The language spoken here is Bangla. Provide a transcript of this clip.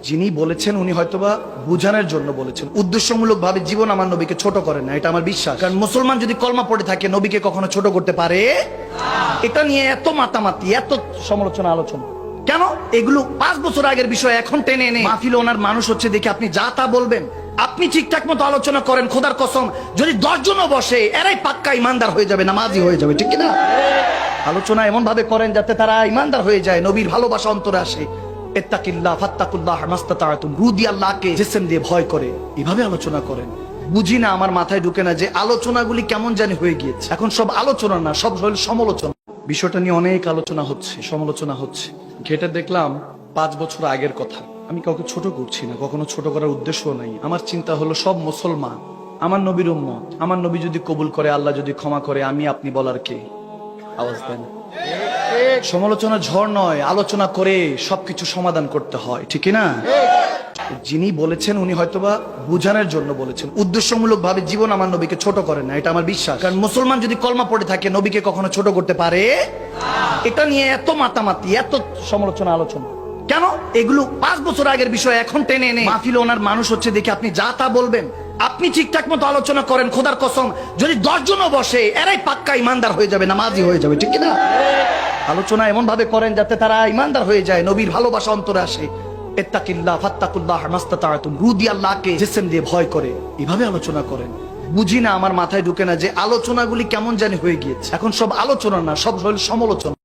যিনি বলেছেন উনি হয়তোবা বুঝানোর জন্য বলেছেন, উদ্দেশ্যমূলক ভাবে জীবন আমার নবীকে ছোট করেন না, এটা আমার বিশ্বাস। কারণ মুসলমান যদি কলমা পড়ে থাকে নবীকে কখনো ছোট করতে পারে? এটা নিয়ে এত মাতামাতি, এত সমালোচনা আলোচনা কেন? এগুলো 5 বছর আগের বিষয় এখন টেনে এনে মাহফিল ওনার মানুষ হচ্ছে দেখে আপনি যা তা বলবেন। আপনি ঠিকঠাক মতো আলোচনা করেন, খোদার কসম যদি 10 জনও বসে এরাই পাক্কা ইমানদার হয়ে যাবে, নামাজি হয়ে যাবে, ঠিক না? আলোচনা এমন ভাবে করেন যাতে তারা ইমানদার হয়ে যায়, নবীর ভালোবাসা অন্তরে আসে। ইত্তাকিল্লাহ ফাত্তাকুল্লাহ মাস্তাতাতুম, রু দিয়ে আল্লাহকে জিসম দিয়ে ভয় করে, এভাবে আলোচনা করেন। বুঝি না, আমার মাথায় ঢুকে না যে আলোচনাগুলি কেমন জানি হয়ে গিয়েছে। এখন সব আলোচনা না, সব হলো সমালোচনা। বিষয়টা নিয়ে অনেক আলোচনা হচ্ছে, সমালোচনা হচ্ছে। ঘেটে দেখলাম 5 বছর আগের কথা। আমি কাউকে ছোট করছি না, কখনো ছোট করার উদ্দেশ্য নাই। আমার চিন্তা হলো সব মুসলমান আমার নবীর উম্মত। আমার নবী যদি কবুল করে, আল্লাহ যদি ক্ষমা করে, আমি আপনি বলার কে? আওয়াজ দেন। সমালোচনা ঝড় নয়, আলোচনা করে সবকিছু সমাধান করতে হয়, ঠিক না? যিনি বলেছেন উনি হয়তোবা বুঝানোর জন্য বলেছেন, উদ্দেশ্যমূলক ভাবে জীবন আমার নবীকে ছোট করেন না, এটা আমার বিশ্বাস। কারণ মুসলমান যদি কলমা পড়ে থাকে নবীকে কখনো ছোট করতে পারে? এটা নিয়ে এত মাতামাতি, এত সমালোচনা আলোচনা কেন? এগুলো 5 বছর আগের বিষয় এখন টেনে এনে মাহফিল ওনার মানুষ হচ্ছে দেখে আপনি যা তা বলবেন। আপনি ঠিকঠাক মতো আলোচনা করেন, খোদার কসম যদি 10 জনও বসে এরাই পাক্কা ইমানদার হয়ে যাবে, নামাজি হয়ে যাবে, ঠিক না? আলোচনা এমন ভাবে করেন যাতে তারা ইমানদার হয়ে যায়, নবীর ভালোবাসা অন্তরে আসে। ইত্তাকিল্লাহ ফাত্তাকুল্লাহ মাস্তাতাতুম, রু দিয়ে আল্লাহকে জিসম দিয়ে ভয় করে, এভাবে আলোচনা করেন। বুঝি না, আমার মাথায় ঢুকে না যে আলোচনাগুলি কেমন জানি হয়ে গিয়েছে। এখন সব আলোচনা না, সব হলো সমালোচনা।